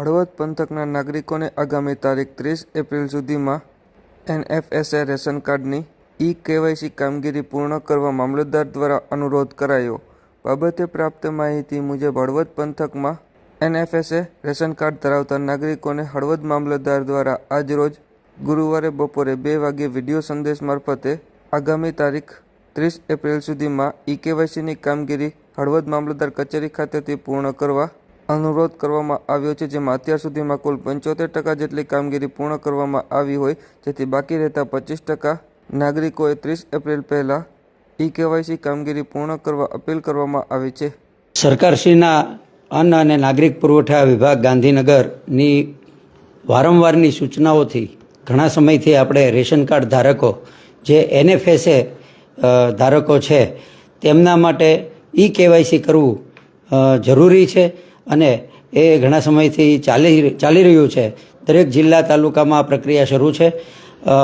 હળવદ પંથકના નાગરિકોને આગામી તારીખ 30 એપ્રિલ સુધીમાં એનએફએસએ રેશન કાર્ડની ઈ-કેવાયસી કામગીરી પૂર્ણ કરવા મામલતદાર દ્વારા અનુરોધ કરાયો. બાબતે પ્રાપ્ત માહિતી મુજબ હળવદ પંથકમાં એનએફએસએ રેશન કાર્ડ ધરાવતા નાગરિકોને હળવદ મામલતદાર દ્વારા આજરોજ ગુરુવારે બપોરે 2 વાગ્યે વિડીયો સંદેશ મારફતે આગામી તારીખ 30 એપ્રિલ સુધીમાં ઈ-કેવાયસીની કામગીરી હળવદ મામલતદાર કચેરી ખાતેથી પૂર્ણ કરવા અનુરોધ કરવામાં આવ્યો છે, જેમાં અત્યાર સુધીમાં કુલ 75% જેટલી કામગીરી પૂર્ણ કરવામાં આવી હોય, જેથી બાકી રહેતા 25% નાગરિકોએ 30 એપ્રિલ પહેલાં ઈ-કેવાયસી કામગીરી પૂર્ણ કરવા અપીલ કરવામાં આવી છે. સરકારશ્રીના અન્ન અને નાગરિક પુરવઠા વિભાગ ગાંધીનગરની વારંવારની સૂચનાઓથી ઘણા સમયથી આપણે રેશન કાર્ડ ધારકો જે એનએફએસએ ધારકો છે તેમના માટે ઈ-કેવાયસી કરવું જરૂરી છે અને એ ઘણા સમયથી ચાલી રહ્યું છે. દરેક જિલ્લા તાલુકામાં આ પ્રક્રિયા શરૂ છે.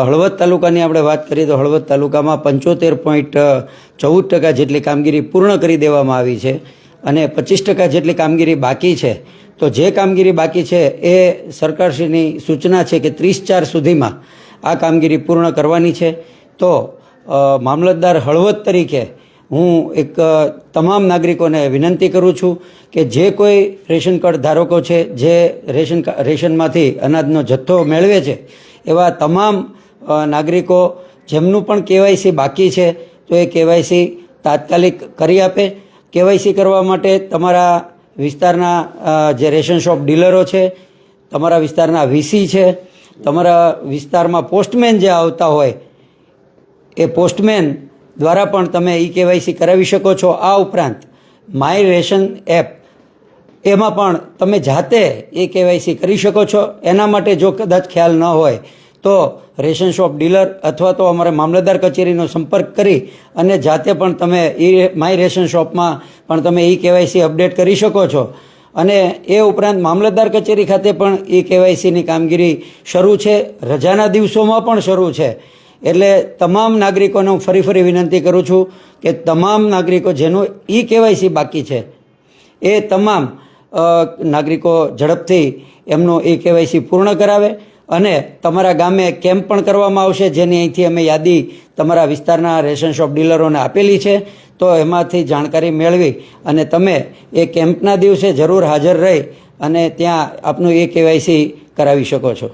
હળવદ તાલુકાની આપણે વાત કરીએ તો હળવદ તાલુકામાં 75.14% જેટલી કામગીરી પૂર્ણ કરી દેવામાં આવી છે અને 25% જેટલી કામગીરી બાકી છે. તો જે કામગીરી બાકી છે એ સરકારશ્રીની સૂચના છે કે 30/4 સુધીમાં આ કામગીરી પૂર્ણ કરવાની છે. તો મામલતદાર હળવદ તરીકે હું એક તમામ નાગરિકોને વિનંતી કરું છું કે જે કોઈ રેશન કાર્ડ ધારકો છે, જે રેશનમાંથી અનાજનો જથ્થો મેળવે છે, એવા તમામ નાગરિકો જેમનું પણ કેવાયસી બાકી છે તો એ કેવાયસી તાત્કાલિક કરી આપે. કેવાયસી કરવા માટે તમારા વિસ્તારના જે રેશન શોપ ડીલરો છે, તમારા વિસ્તારના વીસી છે, તમારા વિસ્તારમાં પોસ્ટમેન જે આવતા હોય એ પોસ્ટમેન દ્વારા પણ તમે ઈ-કેવાયસી કરાવી શકો છો. આ ઉપરાંત માય રેશન એપ એમાં પણ તમે જાતે ઈ-કેવાયસી કરી શકો છો. એના માટે જો કદાચ ખ્યાલ ન હોય તો રેશન શોપ ડીલર અથવા તો અમારા મામલતદાર કચેરીનો સંપર્ક કરી અને જાતે પણ તમે માય રેશન શોપમાં પણ તમે ઈ-કેવાયસી અપડેટ કરી શકો છો. અને એ ઉપરાંત મામલતદાર કચેરી ખાતે પણ ઈ-કેવાયસીની કામગીરી શરૂ છે, રજાના દિવસોમાં પણ શરૂ છે. એટલે તમામ નાગરિકોને હું ફરી વિનંતી કરું છું કે તમામ નાગરિકો જેનું ઈ-કેવાયસી બાકી છે એ તમામ નાગરિકો ઝડપથી એમનું ઈ-કેવાયસી પૂર્ણ કરાવે અને તમારા ગામે કેમ્પ પણ કરવામાં આવશે, જેની અહીંથી અમે યાદી તમારા વિસ્તારના રેશન શોપ ડીલરોને આપેલી છે. તો એમાંથી જાણકારી મેળવી અને તમે એ કેમ્પના દિવસે જરૂર હાજર રહી અને ત્યાં આપનું ઈ-કેવાયસી કરાવી શકો છો.